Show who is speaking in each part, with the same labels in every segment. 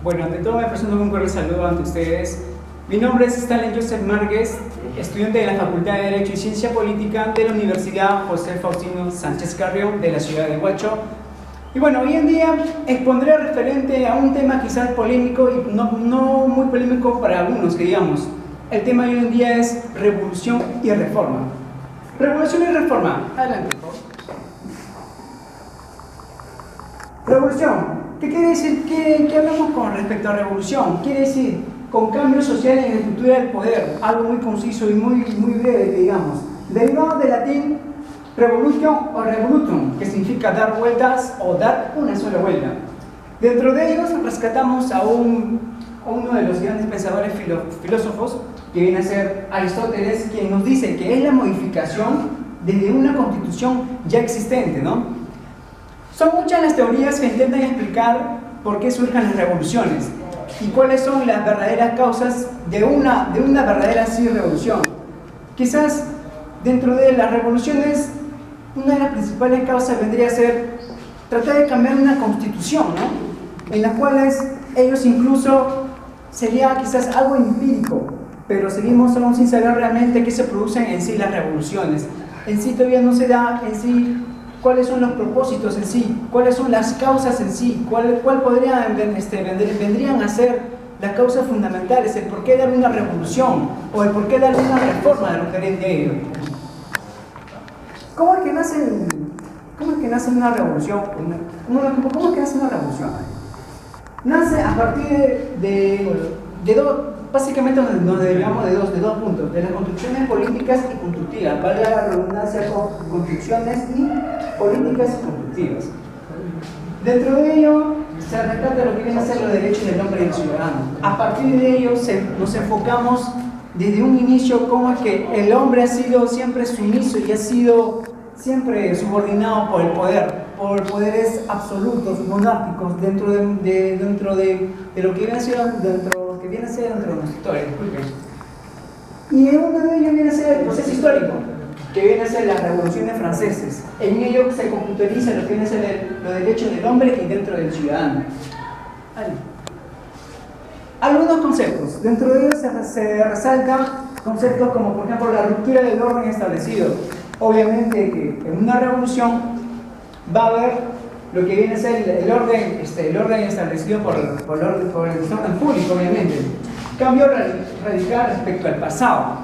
Speaker 1: Bueno, ante todo me presento un cordial saludo ante ustedes. Mi nombre es Stanley Joseph Márquez, estudiante de la Facultad de Derecho y Ciencia Política de la Universidad José Faustino Sánchez Carrión de la ciudad de Huacho. Y bueno, hoy en día expondré referente a un tema quizás polémico y no muy polémico para algunos, que digamos. El tema de hoy en día es revolución y reforma. Revolución y reforma. Adelante, por favor. Revolución. ¿Qué quiere decir? ¿Qué hablamos con respecto a revolución? Quiere decir con cambios sociales en la estructura del poder. Algo muy conciso y muy breve, digamos. Derivado del latín revolution o revolutum, que significa dar vueltas o dar una sola vuelta. Dentro de ellos rescatamos a uno de los grandes pensadores filósofos, que viene a ser Aristóteles, quien nos dice que es la modificación desde una constitución ya existente, ¿no? Son muchas las teorías que intentan explicar por qué surgen las revoluciones y cuáles son las verdaderas causas de una verdadera sí revolución. Quizás dentro de las revoluciones una de las principales causas vendría a ser tratar de cambiar una constitución, ¿no? En las cuales ellos incluso sería quizás algo empírico, pero seguimos aún sin saber realmente qué se producen en sí las revoluciones. En sí todavía no se da en sí cuáles son los propósitos en sí, cuáles son las causas en sí, cuál vendrían a ser las causas fundamentales, el por qué dar una revolución o el por qué dar una reforma de lo referente a ello. ¿Cómo es que nace una revolución? ¿Cómo es que nace una revolución? Nace a partir de dos, básicamente nos derivamos de dos puntos, de las construcciones políticas y constructivas, valga la redundancia con construcciones y políticas y constructivas. Dentro de ello se rescata lo que viene a ser los derechos del hombre y del ciudadano. A partir de ello nos enfocamos desde un inicio cómo es que el hombre ha sido siempre sumiso y ha sido siempre subordinado por el poder, por poderes absolutos, monárquicos, dentro de lo que viene a ser dentro de nuestra historia. Y uno de ellos viene a ser el proceso histórico, que viene a ser las revoluciones francesas. En ello se computariza lo que viene a ser los derechos del hombre y dentro del ciudadano. Algunos conceptos. Dentro de ellos se resaltan conceptos como, por ejemplo, la ruptura del orden establecido. Obviamente que en una revolución va a haber lo que viene a ser el orden establecido por el orden público, obviamente. Cambio radical respecto al pasado.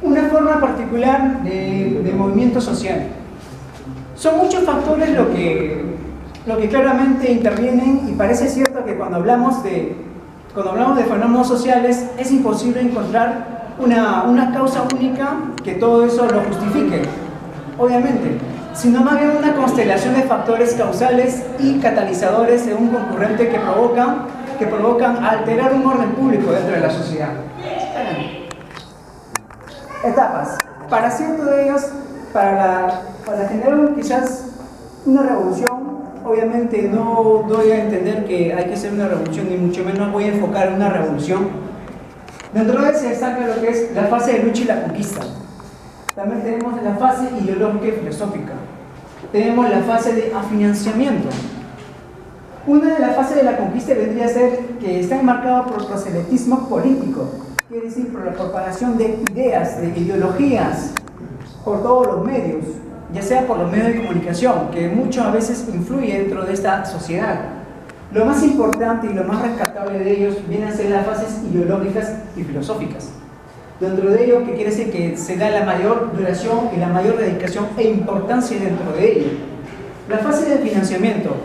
Speaker 1: Una forma particular de movimiento social. Son muchos factores lo que claramente intervienen, y parece cierto que cuando hablamos de fenómenos sociales es imposible encontrar una causa única que todo eso lo justifique, obviamente, sino más bien una constelación de factores causales y catalizadores de un concurrente que provocan alterar un orden público dentro de la sociedad. Etapas. Para cierto de ellos, para generar quizás una revolución, obviamente no doy a entender que hay que hacer una revolución, ni mucho menos voy a enfocar en una revolución. Dentro de él se destaca lo que es la fase de lucha y la conquista. También tenemos la fase ideológica y filosófica. Tenemos la fase de afinanciamiento. Una de las fases de la conquista vendría a ser que está enmarcada por el proselitismo político, quiere decir por la propagación de ideas, de ideologías, por todos los medios, ya sea por los medios de comunicación, que muchas veces influye dentro de esta sociedad. Lo más importante y lo más rescatable de ellos vienen a ser las fases ideológicas y filosóficas. Dentro de ello, que quiere decir que se da la mayor duración y la mayor dedicación e importancia dentro de ello. La fase de financiamiento.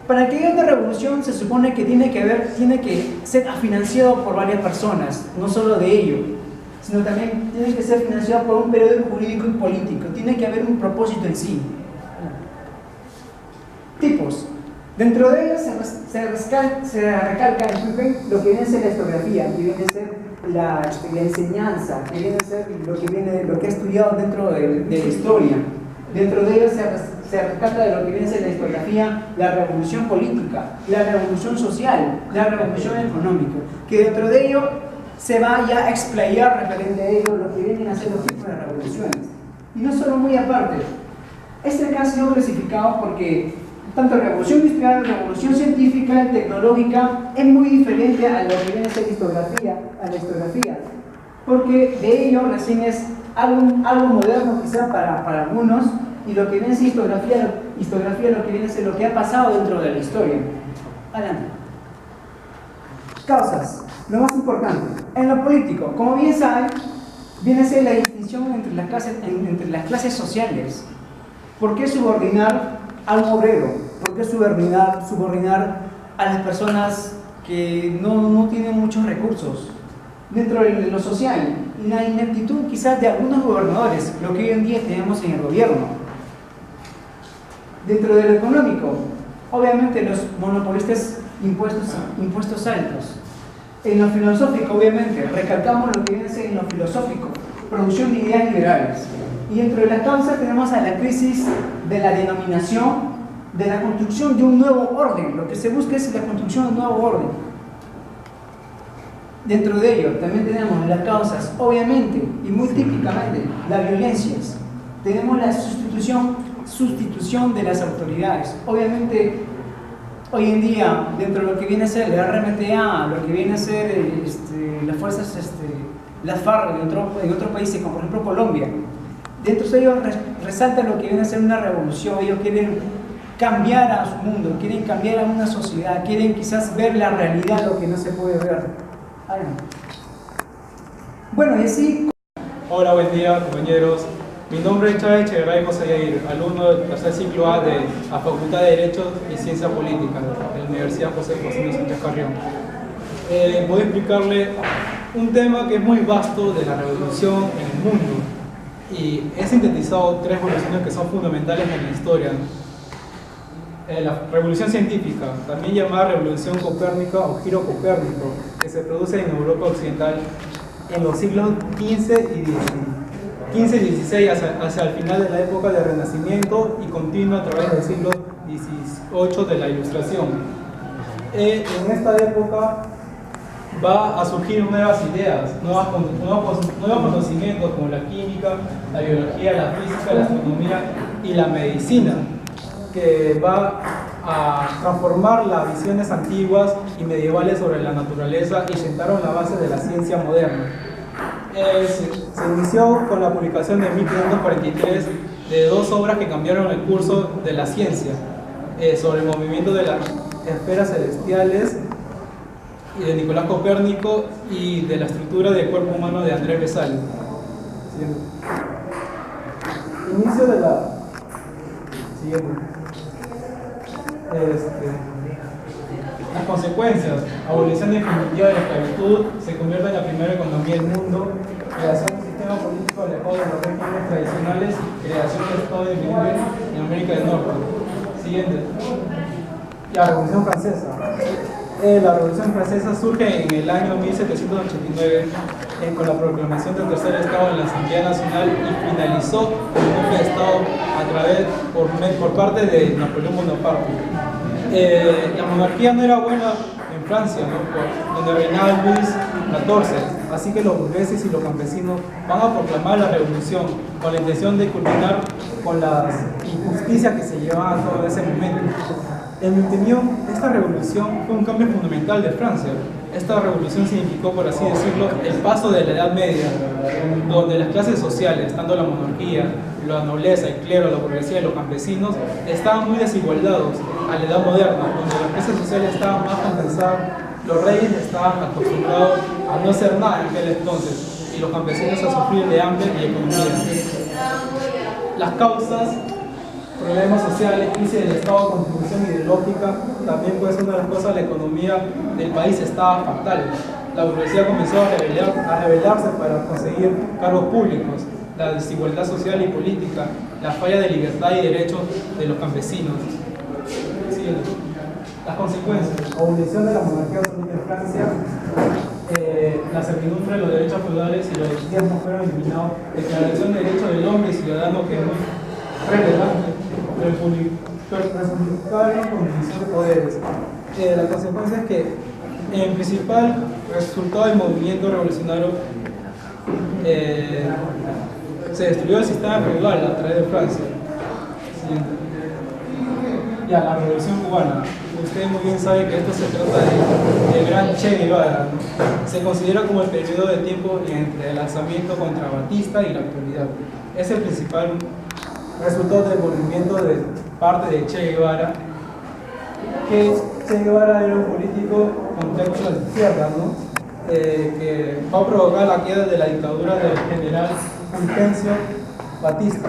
Speaker 1: Para que haya una revolución se supone que tiene que ser financiado por varias personas, no solo de ello, sino también tiene que ser financiado por un periodo jurídico y político. Tiene que haber un propósito en sí. Tipos. Dentro de ellos se recalca lo que viene a ser la historiografía, que viene a ser la enseñanza, que viene a ser lo que ha estudiado dentro de la historia. Dentro de ellos se rescata de lo que viene a ser la historiografía, la revolución política, la revolución social, la revolución económica, que dentro de ello se vaya a explayar referente a ello lo que vienen a ser los tipos de revoluciones. Y no solo muy aparte, este acá ha sido clasificado porque tanto revolución industrial, revolución científica y tecnológica, es muy diferente a lo que viene a ser a la historiografía, porque de ello recién es algo moderno quizá para algunos, y lo que viene a ser historiografía lo que viene a ser lo que ha pasado dentro de la historia. Adelante. Causas, lo más importante. En lo político, como bien saben, viene a ser la distinción entre las clases sociales. ¿Por qué subordinar a un obrero? ¿Por qué subordinar a las personas que no tienen muchos recursos? Dentro de lo social, la ineptitud quizás de algunos gobernadores, lo que hoy en día tenemos en el gobierno. Dentro de lo económico, obviamente los monopolistas impuestos altos. En lo filosófico, obviamente, recalcamos lo que viene a ser en lo filosófico, producción de ideas liberales. Y dentro de las causas tenemos a la crisis de la denominación, de la construcción de un nuevo orden. Lo que se busca es la construcción de un nuevo orden. Dentro de ello también tenemos las causas, obviamente, y muy típicamente, las violencias. Tenemos la sustitución de las autoridades. Obviamente, hoy en día, dentro de lo que viene a ser la RMTA, lo que viene a ser las fuerzas, las FARC en otros países, como por ejemplo Colombia, dentro de ellos resalta lo que viene a ser una revolución. Ellos quieren cambiar a su mundo, quieren cambiar a una sociedad, quieren quizás ver la realidad, lo que no se puede ver. Bueno, y así...
Speaker 2: Hola, buen día, compañeros. Mi nombre es Chávez Chegaray José Yair, alumno del tercer ciclo A de la Facultad de Derecho y Ciencia Política de la Universidad José Faustino Sánchez Carrión. Voy a explicarle un tema que es muy vasto de la revolución en el mundo, y he sintetizado tres revoluciones que son fundamentales en la historia. La revolución científica, también llamada revolución copérnica o giro copérnico, que se produce en Europa Occidental en los siglos XV y XVI hacia el final de la época del Renacimiento y continúa a través del siglo XVIII de la Ilustración. En esta época va a surgir nuevas ideas, nuevos conocimientos como la química, la biología, la física, la astronomía y la medicina, que va a transformar las visiones antiguas y medievales sobre la naturaleza y sentaron la base de la ciencia moderna. Se inició con la publicación de 1543 de dos obras que cambiaron el curso de la ciencia, sobre el movimiento de las esferas celestiales y de Nicolás Copérnico, y de la estructura del cuerpo humano de Andrés Vesali. Inicio de la siguiente. Las consecuencias: abolición definitiva de la esclavitud, se convierte en la primera economía del mundo, creación de un sistema político alejado de los regímenes tradicionales, creación del Estado indivisible en América del Norte. Siguiente. La Revolución Francesa. La Revolución Francesa surge en el año 1789 con la proclamación del tercer Estado en la Asamblea Nacional y finalizó con un golpe de Estado por parte de Napoleón Bonaparte. La monarquía no era buena en Francia, ¿no? Donde reinaba Luis XIV, así que los burgueses y los campesinos van a proclamar la revolución con la intención de culminar con las injusticias que se llevaban a cabo en ese momento. En mi opinión, esta revolución fue un cambio fundamental de Francia. Esta revolución significó, por así decirlo, el paso de la Edad Media, donde las clases sociales, tanto la monarquía, la nobleza, el clero, la burguesía y los campesinos, estaban muy desigualados a la edad moderna, donde las clases sociales estaban más condensadas, los reyes estaban acostumbrados a no hacer nada en aquel entonces, y los campesinos a sufrir de hambre y economía. Las causas: problemas sociales, crisis del Estado, contribución ideológica. También puede ser una de las cosas: la economía del país estaba fatal. La burguesía comenzó a rebelarse para conseguir cargos públicos, la desigualdad social y política, la falla de libertad y derechos de los campesinos. Sí. Las consecuencias: abolición de la monarquía absoluta en Francia, la servidumbre de los derechos feudales y los diezmos fueron eliminados, declaración de derechos del hombre y ciudadano, que es muy relevante, republicanos con división de poderes. La consecuencia es que, en principal resultado del movimiento revolucionario, se destruyó el sistema feudal a través de Francia. Siguiente. Ya, la Revolución Cubana. Usted muy bien sabe que esto se trata de gran Che Guevara, ¿no? Se considera como el periodo de tiempo entre el lanzamiento contra Batista y la actualidad. Es el principal resultado del movimiento de parte de Che Guevara, que Che Guevara era un político con texto de izquierda, ¿no? Que va a provocar la queda de la dictadura del general Fulgencio Batista.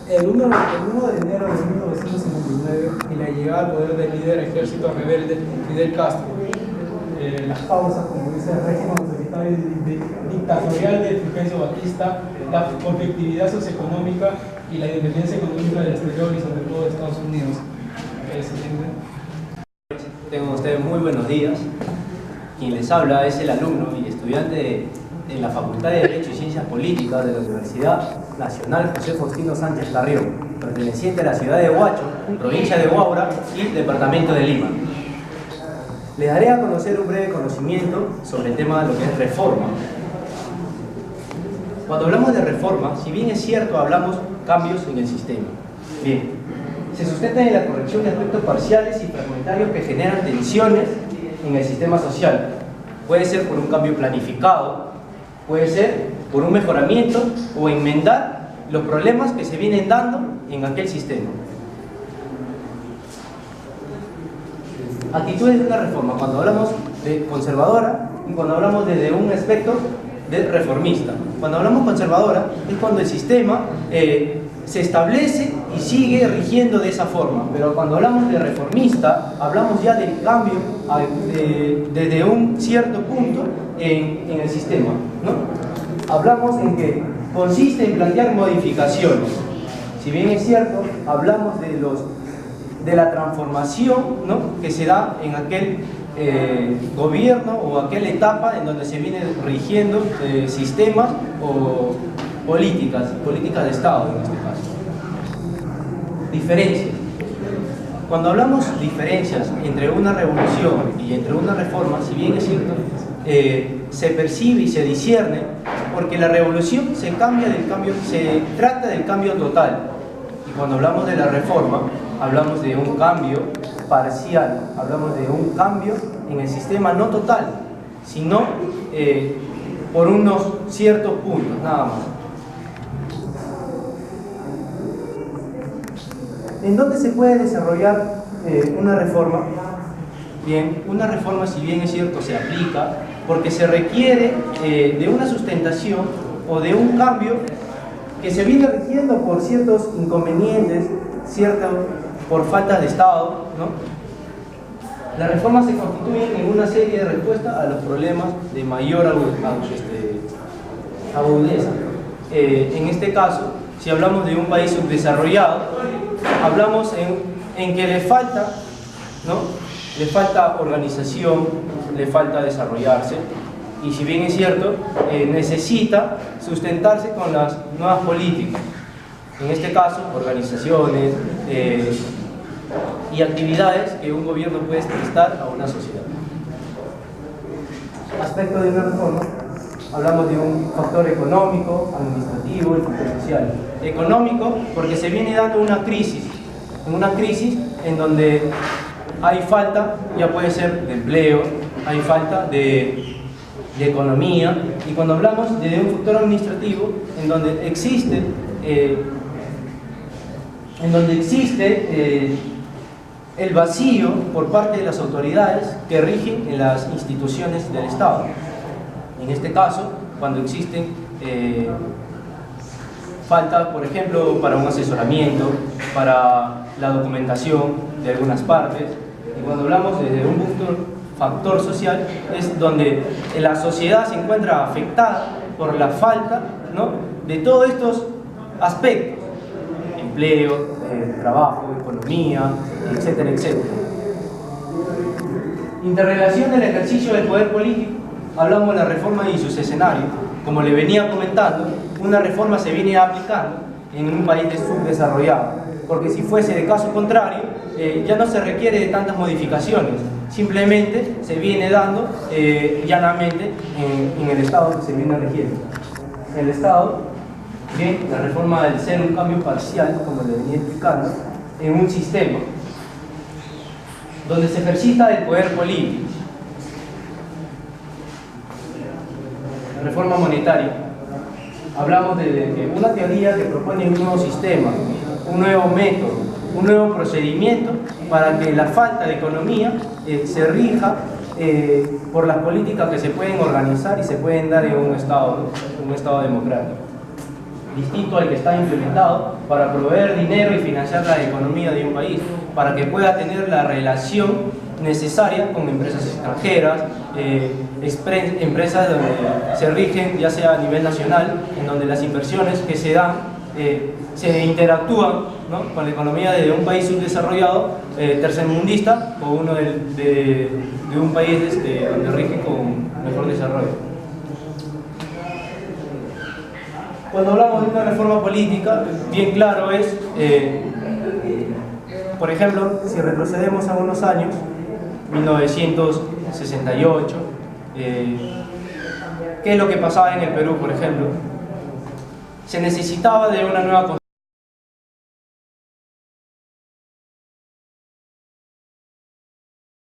Speaker 2: El 1 de enero de 1959 y la llegada al poder del líder ejército rebelde Fidel Castro. Las causas, como dice el régimen autoritario y dictatorial de Fulgencio Batista, la conflictividad socioeconómica y la independencia económica del exterior y sobre todo de Estados Unidos.
Speaker 3: Tengan ustedes muy buenos días. Quien les habla es el alumno y estudiante en la Facultad de Derecho y Ciencias Políticas de la Universidad Nacional José Faustino Sánchez Carrión, perteneciente a la ciudad de Huacho, provincia de Huaura y departamento de Lima. Les daré a conocer un breve conocimiento sobre el tema de lo que es reforma. Cuando hablamos de reforma, si bien es cierto, hablamos cambios en el sistema. Bien, se sustenta en la corrección de aspectos parciales y fragmentarios que generan tensiones en el sistema social. Puede ser por un cambio planificado, puede ser por un mejoramiento o enmendar los problemas que se vienen dando en aquel sistema. Actitudes de una reforma, cuando hablamos de conservadora y cuando hablamos desde un aspecto de reformista. Cuando hablamos conservadora es cuando el sistema se establece y sigue rigiendo de esa forma, pero cuando hablamos de reformista hablamos ya del cambio desde un cierto punto en el sistema, ¿no? Hablamos en que consiste en plantear modificaciones. Si bien es cierto, hablamos de la transformación, ¿no?, que se da en aquel gobierno o aquella etapa en donde se viene rigiendo sistemas o políticas de Estado en este caso. Diferencias. Cuando hablamos de diferencias entre una revolución y entre una reforma, si bien es cierto, se percibe y se discierne, porque la revolución se trata del cambio total. Y cuando hablamos de la reforma, hablamos de un cambio parcial, hablamos de un cambio en el sistema no total, sino por unos ciertos puntos, nada más. ¿En dónde se puede desarrollar una reforma? Bien, una reforma, si bien es cierto, se aplica porque se requiere de una sustentación o de un cambio que se viene rigiendo por ciertos inconvenientes, por falta de Estado, ¿no? Las reformas se constituyen en una serie de respuestas a los problemas de mayor agudeza. En este caso, si hablamos de un país subdesarrollado, hablamos en que le falta, ¿no?, le falta organización, le falta desarrollarse, y si bien es cierto, necesita sustentarse con las nuevas políticas. En este caso, organizaciones y actividades que un gobierno puede prestar a una sociedad. Aspecto de una reforma, hablamos de un factor económico, administrativo y factor social. Económico, porque se viene dando una crisis en donde hay falta, ya puede ser de empleo, hay falta de economía, y cuando hablamos de un factor administrativo, en donde existe el vacío por parte de las autoridades que rigen en las instituciones del Estado. En este caso, cuando existen falta, por ejemplo, para un asesoramiento, para la documentación de algunas partes, y cuando hablamos de un factor social, es donde la sociedad se encuentra afectada por la falta, ¿no?, de todos estos aspectos: empleo, trabajo, economía, etcétera, etcétera. Interrelación del ejercicio del poder político. Hablamos de la reforma y sus escenarios. Como le venía comentando, una reforma se viene aplicando en un país subdesarrollado, porque si fuese de caso contrario, ya no se requiere de tantas modificaciones, simplemente se viene dando llanamente en el Estado que se viene rigiendo. El Estado, bien, la reforma, al ser un cambio parcial, como le venía explicando, en un sistema donde se ejercita el poder político. Reforma monetaria. Hablamos de una teoría que propone un nuevo sistema, un nuevo método, un nuevo procedimiento para que la falta de economía se rija por las políticas que se pueden organizar y se pueden dar en un Estado democrático, distinto al que está implementado para proveer dinero y financiar la economía de un país, para que pueda tener la relación necesaria con empresas extranjeras, empresas donde se rigen ya sea a nivel nacional, en donde las inversiones que se dan se interactúan, ¿no?, con la economía de un país subdesarrollado, tercermundista, o uno de un país donde rige con mejor desarrollo. Cuando hablamos de una reforma política, bien claro es, por ejemplo, si retrocedemos a unos años, 1968, ¿qué es lo que pasaba en el Perú, por ejemplo? Se necesitaba de una nueva constitución.